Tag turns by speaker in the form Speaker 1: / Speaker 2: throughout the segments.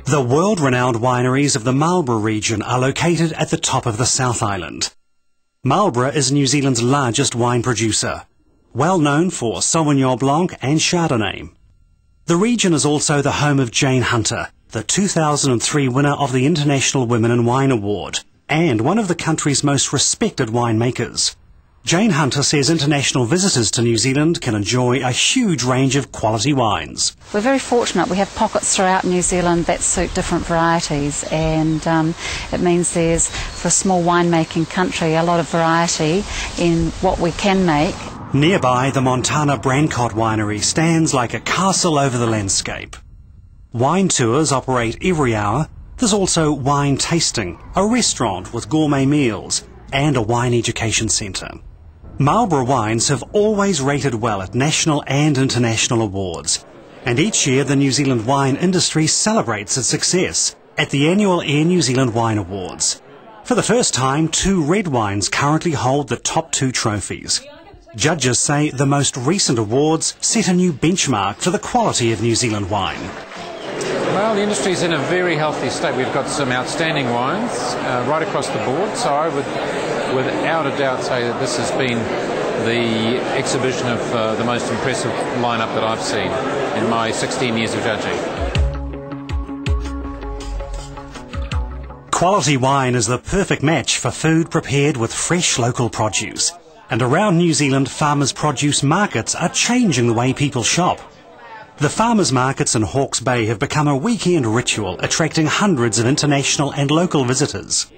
Speaker 1: The world-renowned wineries of the Marlborough region are located at the top of the South Island. Marlborough is New Zealand's largest wine producer, well known for Sauvignon Blanc and Chardonnay. The region is also the home of Jane Hunter, the 2003 winner of the International Women in Wine Award, and one of the country's most respected winemakers. Jane Hunter says international visitors to New Zealand can enjoy a huge range of quality wines.
Speaker 2: We're very fortunate. We have pockets throughout New Zealand that suit different varieties, and it means there's, for a small winemaking country, a lot of variety in what we can make.
Speaker 1: Nearby, the Montana Brancott winery stands like a castle over the landscape. Wine tours operate every hour. There's also wine tasting, a restaurant with gourmet meals, and a wine education centre. Marlborough wines have always rated well at national and international awards, and each year the New Zealand wine industry celebrates its success at the annual Air New Zealand Wine Awards. For the first time, 2 red wines currently hold the top 2 trophies. Judges say the most recent awards set a new benchmark for the quality of New Zealand wine.
Speaker 3: Well, the industry is in a very healthy state. We've got some outstanding wines right across the board, so I would without a doubt say that this has been the exhibition of the most impressive lineup that I've seen in my 16 years of judging.
Speaker 1: Quality wine is the perfect match for food prepared with fresh local produce. And around New Zealand, farmers' produce markets are changing the way people shop. The farmers' markets in Hawke's Bay have become a weekend ritual, attracting hundreds of international and local visitors.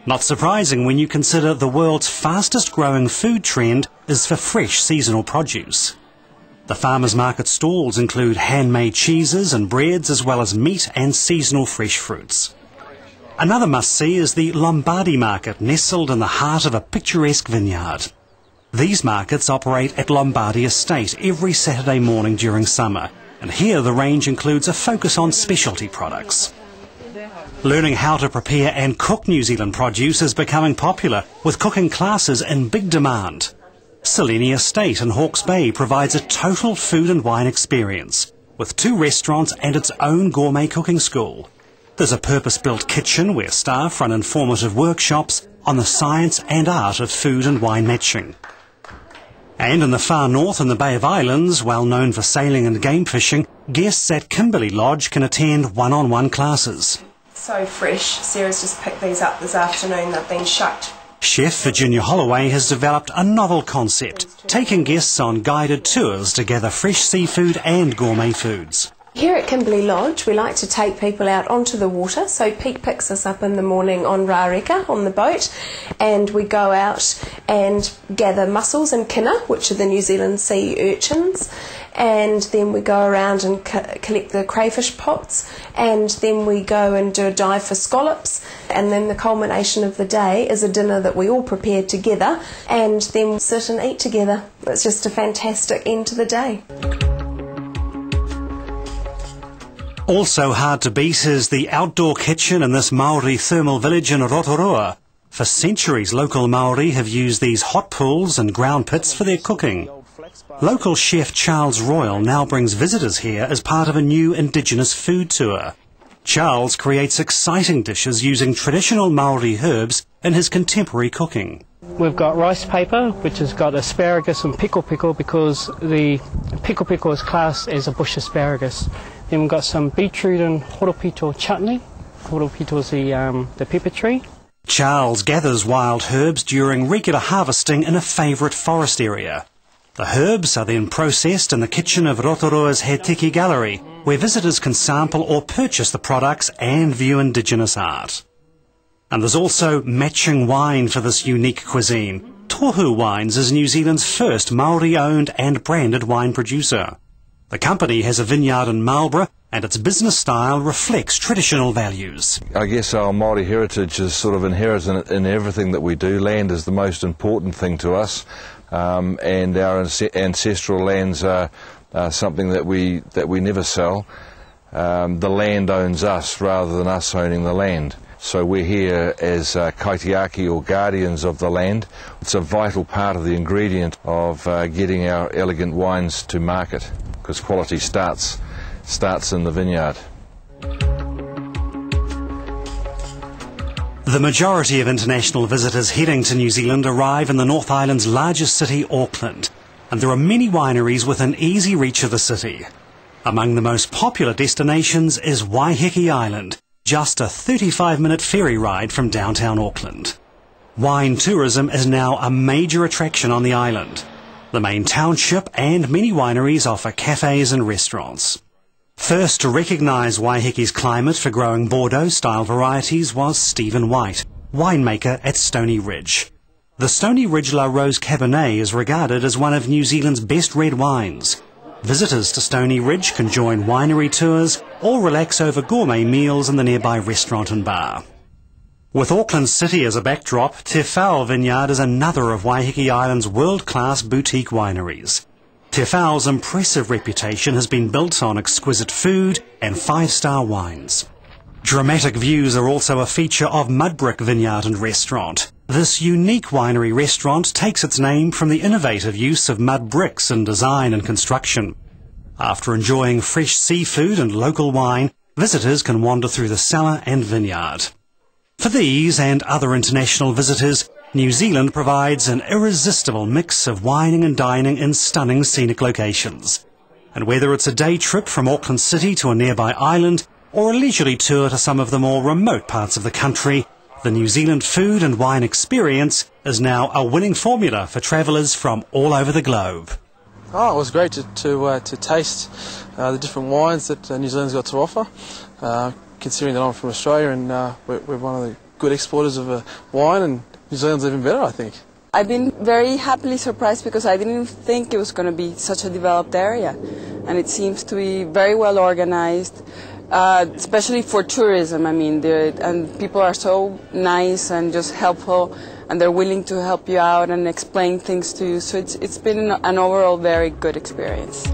Speaker 1: Not surprising when you consider the world's fastest growing food trend is for fresh seasonal produce. The farmers' market stalls include handmade cheeses and breads, as well as meat and seasonal fresh fruits. Another must-see is the Lombardy market, nestled in the heart of a picturesque vineyard. These markets operate at Lombardy Estate every Saturday morning during summer, and here the range includes a focus on specialty products. Learning how to prepare and cook New Zealand produce is becoming popular, with cooking classes in big demand. Selene Estate in Hawke's Bay provides a total food and wine experience, with 2 restaurants and its own gourmet cooking school. There's a purpose-built kitchen where staff run informative workshops on the science and art of food and wine matching. And in the far north in the Bay of Islands, well known for sailing and game fishing, guests at Kimberley Lodge can attend one-on-one classes.
Speaker 4: So fresh. Sarah's just picked these up this afternoon. They've been shucked.
Speaker 1: Chef Virginia Holloway has developed a novel concept, taking guests on guided tours to gather fresh seafood and gourmet foods.
Speaker 4: Here at Kimberley Lodge, we like to take people out onto the water. So Pete picks us up in the morning on Rāreka, on the boat, and we go out and gather mussels and kina, which are the New Zealand sea urchins, and then we go around and collect the crayfish pots, and then we go and do a dive for scallops, and then the culmination of the day is a dinner that we all prepare together, and then sit and eat together. It's just a fantastic end to the day.
Speaker 1: Also hard to beat is the outdoor kitchen in this Maori thermal village in Rotorua. For centuries, local Maori have used these hot pools and ground pits for their cooking. Local chef Charles Royal now brings visitors here as part of a new Indigenous food tour. Charles creates exciting dishes using traditional Maori herbs in his contemporary cooking.
Speaker 5: We've got rice paper, which has got asparagus and pickle because the pickle is classed as a bush asparagus. Then we've got some beetroot and horopito chutney. Horopito is the pepper tree.
Speaker 1: Charles gathers wild herbs during regular harvesting in a favourite forest area. The herbs are then processed in the kitchen of Rotorua's He Tiki Gallery, where visitors can sample or purchase the products and view Indigenous art. And there's also matching wine for this unique cuisine. Tohu Wines is New Zealand's first Maori-owned and branded wine producer. The company has a vineyard in Marlborough, and its business style reflects traditional values.
Speaker 6: I guess our Māori heritage is sort of inherent in everything that we do. Land is the most important thing to us, and our ancestral lands are something that we never sell. The land owns us rather than us owning the land. So we're here as kaitiaki, or guardians of the land. It's a vital part of the ingredient of getting our elegant wines to market, because quality starts in the vineyard.
Speaker 1: The majority of international visitors heading to New Zealand arrive in the North Island's largest city, Auckland, and there are many wineries within easy reach of the city. Among the most popular destinations is Waiheke Island, just a 35-minute ferry ride from downtown Auckland. Wine tourism is now a major attraction on the island. The main township and many wineries offer cafes and restaurants. First to recognise Waiheke's climate for growing Bordeaux-style varieties was Stephen White, winemaker at Stony Ridge. The Stony Ridge La Rose Cabernet is regarded as one of New Zealand's best red wines. Visitors to Stony Ridge can join winery tours or relax over gourmet meals in the nearby restaurant and bar. With Auckland City as a backdrop, Te Whao Vineyard is another of Waiheke Island's world-class boutique wineries. Te Whao's impressive reputation has been built on exquisite food and five-star wines. Dramatic views are also a feature of Mudbrick Vineyard and Restaurant. This unique winery restaurant takes its name from the innovative use of mud bricks in design and construction. After enjoying fresh seafood and local wine, visitors can wander through the cellar and vineyard. For these and other international visitors, New Zealand provides an irresistible mix of wining and dining in stunning scenic locations. And whether it's a day trip from Auckland City to a nearby island or a leisurely tour to some of the more remote parts of the country, the New Zealand food and wine experience is now a winning formula for travellers from all over the globe.
Speaker 7: Oh, it was great to taste the different wines that New Zealand's got to offer. Considering that I'm from Australia and we're one of the good exporters of wine, and New Zealand's even better, I think.
Speaker 8: I've been very happily surprised because I didn't think it was going to be such a developed area, and it seems to be very well organized, especially for tourism. I mean, and people are so nice and just helpful, and they're willing to help you out and explain things to you. So it's been an overall very good experience.